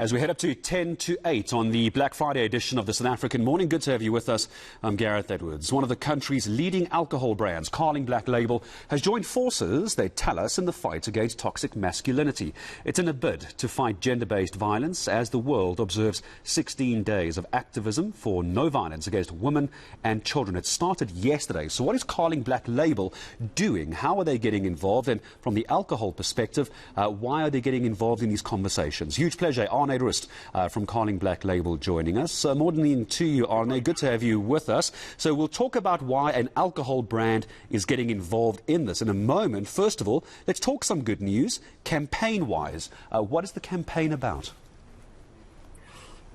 As we head up to 10 to 8 on the Black Friday edition of the South African Morning. Good to have you with us. I'm Gareth Edwards. One of the country's leading alcohol brands, Carling Black Label, has joined forces, they tell us, in the fight against toxic masculinity. It's in a bid to fight gender-based violence as the world observes 16 days of activism for no violence against women and children. It started yesterday. So what is Carling Black Label doing? How are they getting involved? And from the alcohol perspective, why are they getting involved in these conversations? Huge pleasure. Arne Rust from Carling Black Label joining us. Morning to you, Arne. Good to have you with us. So we'll talk about why an alcohol brand is getting involved in this in a moment. First of all, let's talk some good news. Campaign-wise, what is the campaign about?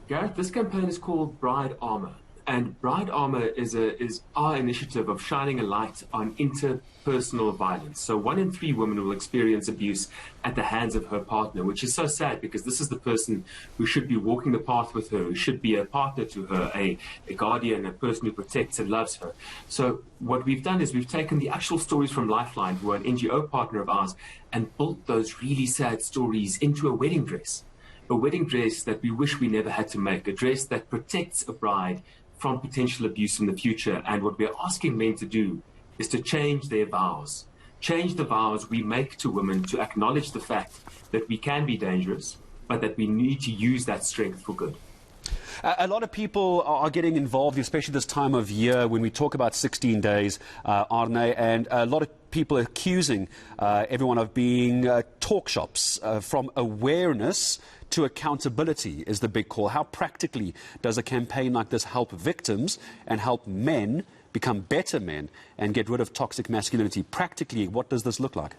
Gareth, this campaign is called Bride Armor. And Bride Armor is our initiative of shining a light on interpersonal violence. So 1 in 3 women will experience abuse at the hands of her partner, which is so sad because this is the person who should be walking the path with her, who should be a partner to her, a guardian, a person who protects and loves her. So what we've done is we've taken the actual stories from Lifeline, who are an NGO partner of ours, and built those really sad stories into a wedding dress. A wedding dress that we wish we never had to make, a dress that protects a bride from potential abuse in the future. And what we're asking men to do is to change their vows. Change the vows we make to women to acknowledge the fact that we can be dangerous, but that we need to use that strength for good. A lot of people are getting involved, especially this time of year when we talk about 16 days, Arne, and a lot of people accusing everyone of being talk shops. From awareness to accountability is the big call. How practically does a campaign like this help victims and help men become better men and get rid of toxic masculinity? Practically, what does this look like?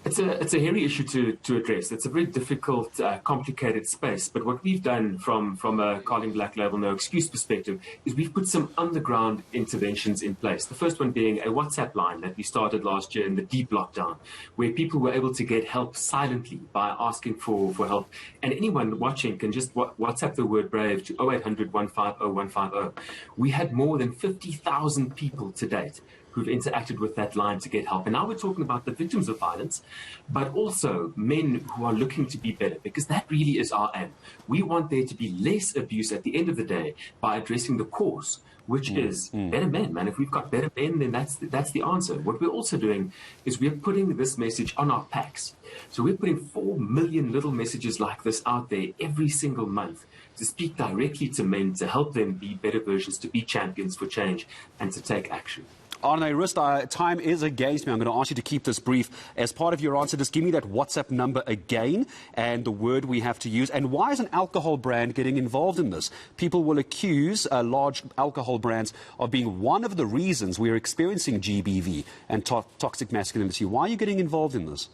It's a hairy issue to address. It's a very difficult, complicated space. But what we've done from a Carling Black Label No Excuse perspective is we've put some on-the-ground interventions in place. The first one being a WhatsApp line that we started last year in the deep lockdown, where people were able to get help silently by asking for help. And anyone watching can just WhatsApp the word BRAVE to 0800 150 150. We had more than 50,000 people to date who've interacted with that line to get help. And now we're talking about the victims of violence, but also men who are looking to be better, because that really is our aim. We want there to be less abuse at the end of the day by addressing the cause, which is better men, man. If we've got better men, then that's the answer. What we're also doing is we're putting this message on our packs. So we're putting 4 million little messages like this out there every single month to speak directly to men, to help them be better versions, to be champions for change, and to take action. Arne Rust, time is against me. I'm going to ask you to keep this brief. As part of your answer, just give me that WhatsApp number again and the word we have to use. And why is an alcohol brand getting involved in this? People will accuse large alcohol brands of being one of the reasons we're experiencing GBV and toxic masculinity. Why are you getting involved in this?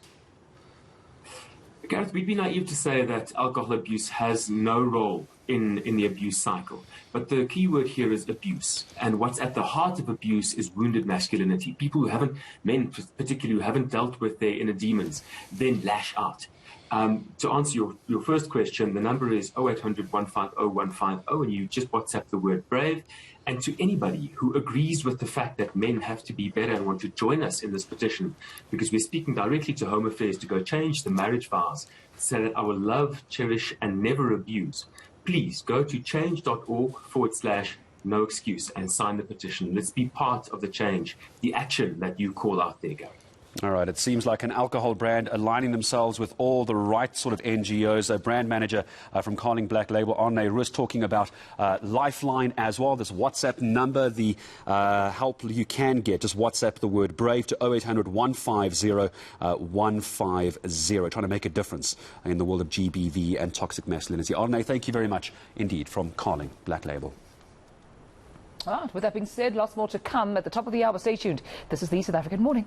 Gareth, we'd be naive to say that alcohol abuse has no role in the abuse cycle. But the key word here is abuse. And what's at the heart of abuse is wounded masculinity. People who haven't, men particularly, who haven't dealt with their inner demons, then lash out. To answer your first question, the number is 0800 150 150, and you just WhatsApp the word BRAVE. And to anybody who agrees with the fact that men have to be better and want to join us in this petition, because we're speaking directly to Home Affairs to go change the marriage vows, so that I will love, cherish, and never abuse, please go to change.org/no excuse and sign the petition. Let's be part of the change, the action that you call out there, Gary. All right, it seems like an alcohol brand aligning themselves with all the right sort of NGOs. A brand manager from Carling Black Label, Arne Rust, talking about Lifeline as well. This WhatsApp number, the help you can get. Just WhatsApp the word BRAVE to 0800 150 150. Trying to make a difference in the world of GBV and toxic masculinity. Arne, thank you very much indeed from Carling Black Label. With that being said, lots more to come at the top of the hour. Stay tuned. This is the South African Morning.